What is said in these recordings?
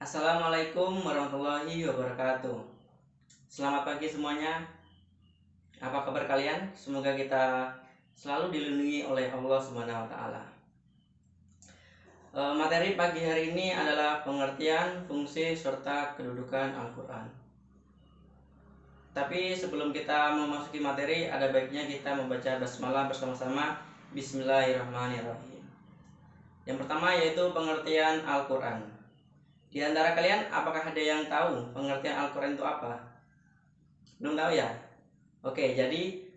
Assalamualaikum warahmatullahi wabarakatuh. Selamat pagi semuanya. Apa kabar kalian? Semoga kita selalu dilindungi oleh Allah Subhanahu wa taala. Materi pagi hari ini adalah pengertian, fungsi serta kedudukan Al-Qur'an. Tapi sebelum kita memasuki materi, ada baiknya kita membaca basmalah bersama-sama. Bismillahirrahmanirrahim. Yang pertama yaitu pengertian Al-Qur'an. Di antara kalian apakah ada yang tahu pengertian Al-Qur'an itu apa? Belum tahu ya? Oke, jadi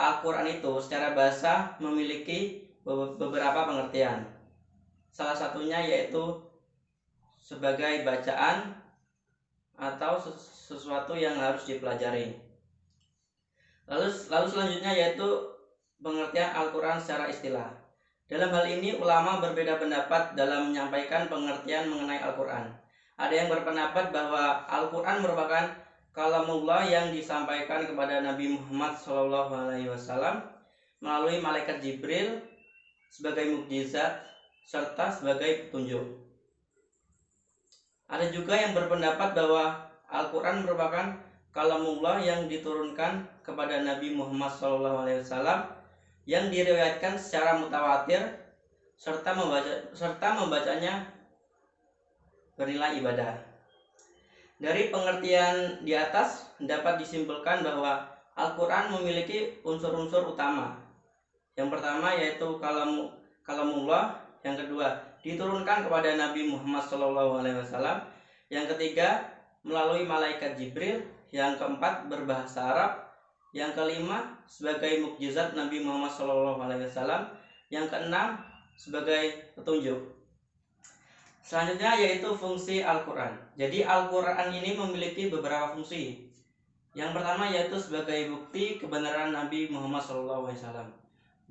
Al-Qur'an itu secara bahasa memiliki beberapa pengertian. Salah satunya yaitu sebagai bacaan atau sesuatu yang harus dipelajari. Lalu selanjutnya yaitu pengertian Al-Qur'an secara istilah. Dalam hal ini ulama berbeda pendapat dalam menyampaikan pengertian mengenai Al-Qur'an. Ada yang berpendapat bahwa Al-Qur'an merupakan kalamullah yang disampaikan kepada Nabi Muhammad SAW melalui malaikat Jibril sebagai mukjizat serta sebagai petunjuk. Ada juga yang berpendapat bahwa Al-Qur'an merupakan kalamullah yang diturunkan kepada Nabi Muhammad SAW yang diriwayatkan secara mutawatir serta membacanya bernilai ibadah. Dari pengertian di atas dapat disimpulkan bahwa Al-Qur'an memiliki unsur-unsur utama. Yang pertama yaitu kalamullah, yang kedua diturunkan kepada Nabi Muhammad SAW, yang ketiga melalui malaikat Jibril, yang keempat berbahasa Arab, yang kelima sebagai mukjizat Nabi Muhammad SAW, yang keenam sebagai petunjuk. Selanjutnya yaitu fungsi Al-Qur'an. Jadi Al-Qur'an ini memiliki beberapa fungsi. Yang pertama yaitu sebagai bukti kebenaran Nabi Muhammad SAW.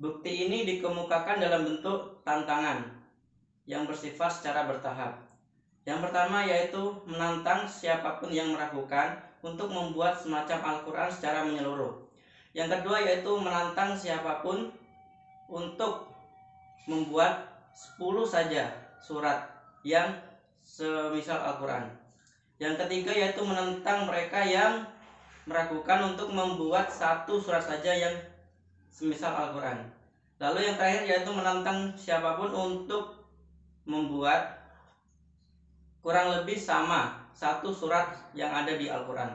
Bukti ini dikemukakan dalam bentuk tantangan yang bersifat secara bertahap. Yang pertama yaitu menantang siapapun yang meragukan untuk membuat semacam Al-Qur'an secara menyeluruh. Yang kedua yaitu menantang siapapun untuk membuat 10 saja surat yang semisal Al-Qur'an. Yang ketiga yaitu menentang mereka yang meragukan untuk membuat satu surat saja yang semisal Al-Qur'an. Lalu yang terakhir yaitu menantang siapapun untuk membuat kurang lebih sama satu surat yang ada di Al-Qur'an.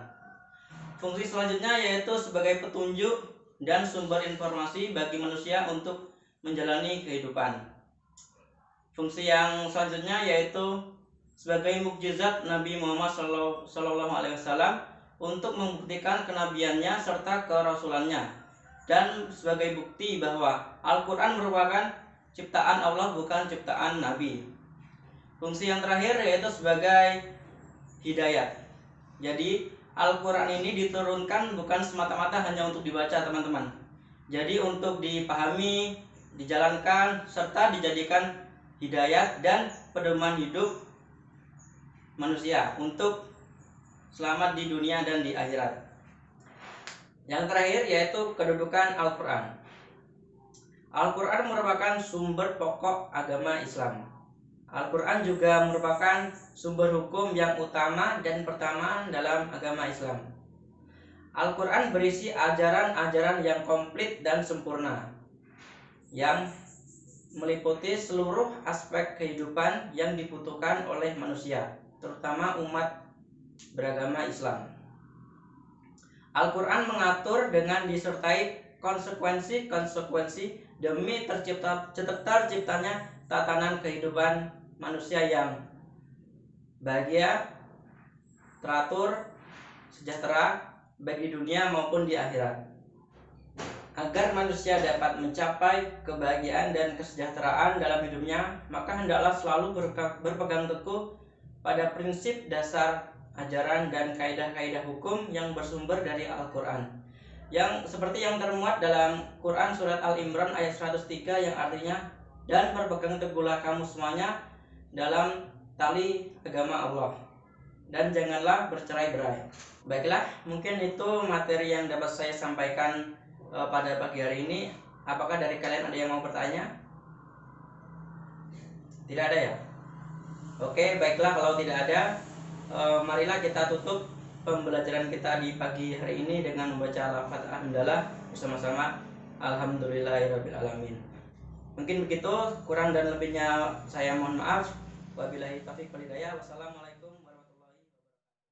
Fungsi selanjutnya yaitu sebagai petunjuk dan sumber informasi bagi manusia untuk menjalani kehidupan. Fungsi yang selanjutnya yaitu sebagai mukjizat Nabi Muhammad SAW untuk membuktikan kenabiannya serta kerasulannya, dan sebagai bukti bahwa Al-Qur'an merupakan ciptaan Allah bukan ciptaan Nabi. Fungsi yang terakhir yaitu sebagai hidayat. Jadi Al-Qur'an ini diturunkan bukan semata-mata hanya untuk dibaca teman-teman. Jadi untuk dipahami, dijalankan, serta dijadikan hidayat dan pedoman hidup manusia untuk selamat di dunia dan di akhirat. Yang terakhir yaitu kedudukan Al-Qur'an. Al-Qur'an merupakan sumber pokok agama Islam. Al-Qur'an juga merupakan sumber hukum yang utama dan pertama dalam agama Islam. Al-Qur'an berisi ajaran-ajaran yang komplit dan sempurna, yang meliputi seluruh aspek kehidupan yang dibutuhkan oleh manusia, terutama umat beragama Islam. Al-Qur'an mengatur dengan disertai konsekuensi demi terciptanya tatanan kehidupan manusia yang bahagia, teratur, sejahtera baik di dunia maupun di akhirat. Agar manusia dapat mencapai kebahagiaan dan kesejahteraan dalam hidupnya, maka hendaklah selalu berpegang teguh pada prinsip dasar ajaran dan kaidah-kaidah hukum yang bersumber dari Al-Qur'an, yang seperti yang termuat dalam Quran surat Al-Imran ayat 103 yang artinya, dan berpegang teguhlah kamu semuanya dalam tali agama Allah, dan janganlah bercerai-berai. Baiklah, mungkin itu materi yang dapat saya sampaikan pada pagi hari ini. Apakah dari kalian ada yang mau bertanya? Tidak ada ya? Oke, baiklah kalau tidak ada, marilah kita tutup pembelajaran kita di pagi hari ini dengan membaca lafaz hamdalah bersama-sama. Alhamdulillahirabbil alamin. Mungkin begitu, kurang dan lebihnya saya mohon maaf. Wabillahi taufiq wal hidayah. Wassalamualaikum.